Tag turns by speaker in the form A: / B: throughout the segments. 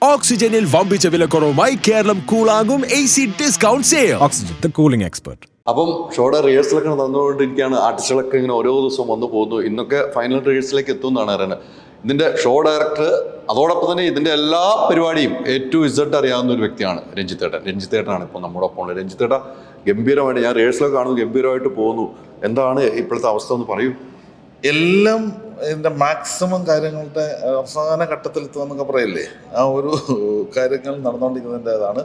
A: ഓക്സിജനിൽ വമ്പിച്ച വിലക്കുറവുമായി കേരളം കൂളാകും AC discount sale.
B: Oxygen, the cooling expert.
C: അപ്പം ഷോയുടെ റിഹേഴ്സലൊക്കെ നടന്നുകൊണ്ടിരിക്കുകയാണ്. ആർട്ടിസ്റ്റുകളൊക്കെ ഇങ്ങനെ ഓരോ ദിവസവും വന്നു പോകുന്നു. ഇന്നൊക്കെ ഫൈനൽ റിഹേഴ്സലിലേക്ക് എത്തുമെന്നാണ് അറിയുന്നത്. ഇതിൻ്റെ ഷോ ഡയറക്ടർ, അതോടൊപ്പം തന്നെ ഇതിൻ്റെ എല്ലാ പരിപാടിയും A to Z അറിയാവുന്ന ഒരു വ്യക്തിയാണ് രഞ്ജിത്തേട്ടനാണ് ഇപ്പോൾ നമ്മുടെ ഒപ്പം ഉള്ളത്. രഞ്ജിത്തേട്ട ഗംഭീരമായിട്ട്, ഞാൻ റിഹേഴ്സലൊക്കെ കാണുന്നു, ഗംഭീരമായിട്ട് പോകുന്നു. എന്താണ് ഇപ്പോഴത്തെ അവസ്ഥ എന്ന് പറയൂ.
D: എല്ലാം ഇതിൻ്റെ മാക്സിമം കാര്യങ്ങളുടെ അവസാന ഘട്ടത്തിലെത്തുമെന്നൊക്കെ പറയില്ലേ, ആ ഒരു കാര്യങ്ങൾ നടന്നുകൊണ്ടിരിക്കുന്നതിൻ്റെതാണ്.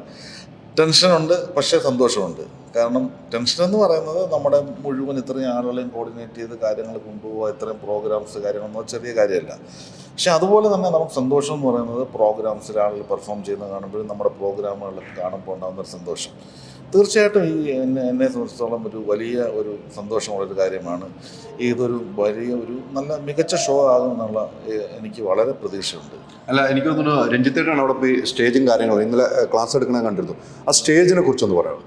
D: ടെൻഷനുണ്ട്, പക്ഷേ സന്തോഷമുണ്ട്. കാരണം ടെൻഷൻ എന്ന് പറയുന്നത് നമ്മുടെ മുഴുവൻ ഇത്രയും ആളുകളെയും കോർഡിനേറ്റ് ചെയ്ത് കാര്യങ്ങൾ കൊണ്ടുപോകുക, ഇത്രയും പ്രോഗ്രാംസ് കാര്യങ്ങളൊന്നും ചെറിയ കാര്യമല്ല. പക്ഷെ അതുപോലെ തന്നെ നമുക്ക് സന്തോഷം എന്ന് പറയുന്നത് പ്രോഗ്രാംസിൽ ആളുകൾ പെർഫോം ചെയ്യുന്നത് കാണുമ്പോഴും നമ്മുടെ പ്രോഗ്രാമുകളൊക്കെ കാണുമ്പോൾ ഉണ്ടാകുന്നൊരു സന്തോഷം തീർച്ചയായിട്ടും എന്നെ സംബന്ധിച്ചിടത്തോളം ഒരു വലിയ ഒരു സന്തോഷമുള്ളൊരു കാര്യമാണ്. ഇതൊരു വലിയ ഒരു നല്ല മികച്ച ഷോ ആകുമെന്നുള്ള എനിക്ക് വളരെ പ്രതീക്ഷയുണ്ട്.
C: അല്ല, എനിക്ക് തോന്നുന്നു രഞ്ജിത്തേട്ടാണ് അവിടെ പോയി സ്റ്റേജും കാര്യങ്ങളും ഇന്നലെ ക്ലാസ് എടുക്കണ കണ്ടിരുന്നു. ആ സ്റ്റേജിനെ കുറിച്ചൊന്ന് പറയാം.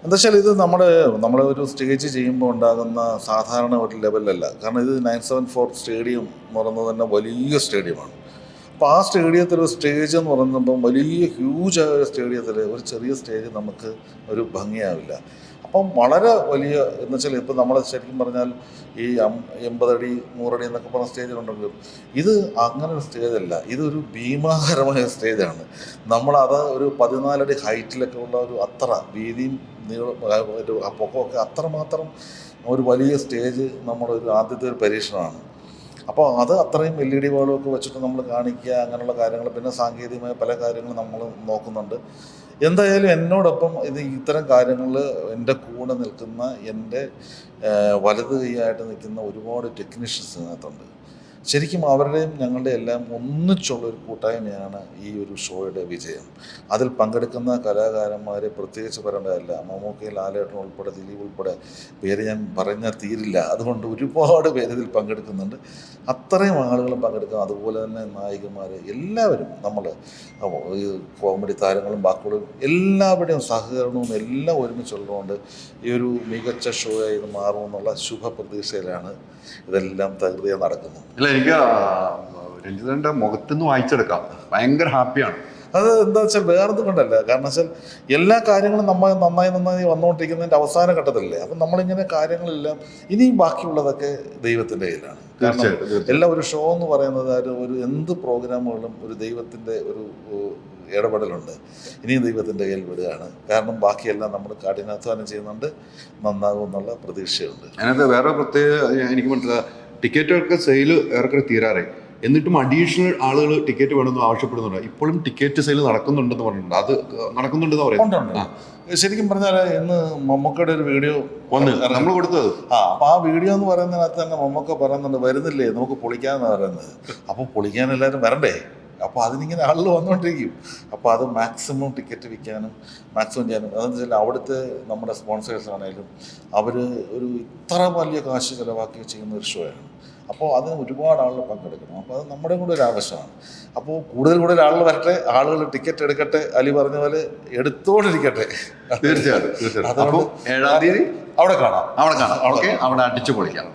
D: എന്താ വെച്ചാൽ ഇത് നമ്മുടെ ഒരു സ്റ്റേജ് ചെയ്യുമ്പോൾ ഉണ്ടാകുന്ന സാധാരണ ഒരു ലെവലല്ല. കാരണം ഇത് 974 സ്റ്റേഡിയം എന്ന് പറയുന്നത് തന്നെ വലിയ സ്റ്റേഡിയമാണ്. അപ്പോൾ ആ സ്റ്റേഡിയത്തിൽ ഒരു സ്റ്റേജ് എന്ന് പറയുമ്പം വലിയ ഹ്യൂജ് ആയ സ്റ്റേഡിയത്തിൽ ഒരു ചെറിയ സ്റ്റേജ് നമുക്ക് ഒരു ഭംഗിയാവില്ല. അപ്പം വളരെ വലിയ എന്ന് വെച്ചാൽ ഇപ്പം നമ്മൾ ശരിക്കും പറഞ്ഞാൽ ഈ 80 അടി 100 അടി എന്നൊക്കെ പറഞ്ഞ സ്റ്റേജിലുണ്ടെങ്കിലും ഇത് അങ്ങനെ ഒരു സ്റ്റേജല്ല. ഇതൊരു ഭീമാകരമായ സ്റ്റേജാണ്. നമ്മളത് ഒരു 14 അടി ഹൈറ്റിലൊക്കെ ഉള്ള ഒരു അത്ര വീതിയും നീളം പൊക്കമൊക്കെ അത്രമാത്രം ഒരു വലിയ സ്റ്റേജ് നമ്മുടെ ഒരു ആദ്യത്തെ ഒരു പരീക്ഷണമാണ്. അപ്പോൾ അത് അത്രയും LED ബോർഡൊക്കെ വെച്ചിട്ട് നമ്മൾ കാണിക്കുക, അങ്ങനെയുള്ള കാര്യങ്ങൾ, പിന്നെ സാങ്കേതികമായ പല കാര്യങ്ങളും നമ്മൾ നോക്കുന്നുണ്ട്. എന്തായാലും എന്നോടൊപ്പം ഇത്തരം കാര്യങ്ങളിൽ എൻ്റെ കൂടെ നിൽക്കുന്ന എൻ്റെ വലത് കൈയായിട്ട് നിൽക്കുന്ന ഒരുപാട് ടെക്നീഷ്യൻസ് ഇതിനകത്തുണ്ട്. ശരിക്കും അവരുടെയും ഞങ്ങളുടെ എല്ലാം ഒന്നിച്ചുള്ളൊരു കൂട്ടായ്മയാണ് ഈ ഒരു ഷോയുടെ വിജയം. അതിൽ പങ്കെടുക്കുന്ന കലാകാരന്മാരെ പ്രത്യേകിച്ച് പറയേണ്ടതല്ല. മമ്മൂക്കയിൽ ലാലേട്ടൻ ഉൾപ്പെടെ, ദിലീപ് ഉൾപ്പെടെ, പേര് ഞാൻ പറഞ്ഞാൽ തീരില്ല. അതുകൊണ്ട് ഒരുപാട് പേര് ഇതിൽ പങ്കെടുക്കുന്നുണ്ട്. അത്രയും ആളുകളും പങ്കെടുക്കുക. അതുപോലെ തന്നെ നായികമാർ എല്ലാവരും, നമ്മൾ ഈ കോമഡി താരങ്ങളും ബാക്കിയുള്ളവരും എല്ലാവരുടെയും സഹകരണവും എല്ലാം ഒരുമിച്ചുള്ളതുകൊണ്ട് ഈ ഒരു മികച്ച ഷോ ആയി ഇത് മാറുമെന്നുള്ള ശുഭപ്രതീക്ഷയിലാണ് ഇതെല്ലാം തകൃതിയായി നടക്കുന്നത്.
C: അല്ല, എനിക്ക് രഞ്ജിതന്റെ മുഖത്തുനിന്ന് വായിച്ചെടുക്കാം. ഭയങ്കര ഹാപ്പിയാണ്.
D: അത് എന്താ വെച്ചാൽ വേറൊന്നും കൊണ്ടല്ല. കാരണം വെച്ചാൽ എല്ലാ കാര്യങ്ങളും നമ്മൾ നന്നായി വന്നുകൊണ്ടിരിക്കുന്നതിൻ്റെ അവസാന ഘട്ടത്തിലല്ലേ. അപ്പം നമ്മളിങ്ങനെ കാര്യങ്ങളെല്ലാം ഇനിയും ബാക്കിയുള്ളതൊക്കെ ദൈവത്തിൻ്റെ കയ്യിലാണ്. കാരണം എല്ലാം ഒരു ഷോ എന്ന് പറയുന്നത് ഒരു എന്ത് പ്രോഗ്രാമുകളും ഒരു ദൈവത്തിൻ്റെ ഒരു ഇടപെടലുണ്ട്. ഇനിയും ദൈവത്തിൻ്റെ കയ്യിൽ വിടുകയാണ്. കാരണം ബാക്കിയെല്ലാം നമ്മൾ കഠിനാധ്വാനം ചെയ്യുന്നുണ്ട്, നന്നാകും എന്നുള്ള പ്രതീക്ഷയുണ്ട്.
C: അതിനകത്ത് വേറെ പ്രത്യേക എനിക്ക് മനസ്സിലായി, ടിക്കറ്റുകൾക്ക് സെയിൽ ഏറെക്കുറെ തീരാറായി. എന്നിട്ടും അഡീഷണൽ ആളുകൾ ടിക്കറ്റ് വേണമെന്ന് ആവശ്യപ്പെടുന്നുണ്ട്. ഇപ്പോഴും ടിക്കറ്റ് സെയിൽ നടക്കുന്നുണ്ടെന്ന് പറഞ്ഞിട്ടുണ്ട്. അത് നടക്കുന്നുണ്ടെന്ന് പറയുന്നത്
D: ശരിക്കും പറഞ്ഞാൽ ഇന്ന് മമ്മൂക്കയുടെ ഒരു വീഡിയോ
C: വന്ന് നമ്മൾ കൊടുത്തത്.
D: അപ്പോൾ ആ വീഡിയോ എന്ന് പറയുന്നതിനകത്ത് തന്നെ മമ്മൂക്ക പറയുന്നുണ്ട്, വരുന്നില്ലേ നമുക്ക് പൊളിക്കാമെന്നാണ് പറയുന്നത്. അപ്പോൾ പൊളിക്കാൻ എല്ലാവരും വരണ്ടേ. അപ്പോൾ അതിനിങ്ങനെ ആളുകൾ വന്നുകൊണ്ടിരിക്കും. അപ്പോൾ അത് മാക്സിമം ടിക്കറ്റ് വിൽക്കാനും മാക്സിമം ചെയ്യാനും, അതെന്ന് വെച്ചാൽ അവിടുത്തെ നമ്മുടെ സ്പോൺസേഴ്സ് ആണെങ്കിലും അവർ ഒരു ഇത്ര വലിയ കാശ് ചിലവാക്കി ചെയ്യുന്ന ഒരു ഷോ ആണ്. അപ്പോൾ അതിന് ഒരുപാട് ആളുകൾ പങ്കെടുക്കണം. അപ്പോൾ അത് നമ്മുടെ കൂടെ ഒരു ആവശ്യമാണ്. അപ്പോൾ കൂടുതൽ ആളുകൾ വരട്ടെ, ആളുകൾ ടിക്കറ്റ് എടുക്കട്ടെ, അലി പറഞ്ഞ പോലെ എടുത്തോണ്ടിരിക്കട്ടെ.
C: തീർച്ചയായിട്ടും.
D: അതുകൊണ്ട്
C: 7-ാം തീയതി
D: അവിടെ കാണാം.
C: അവിടെ അടിച്ചു പൊളിക്കാം.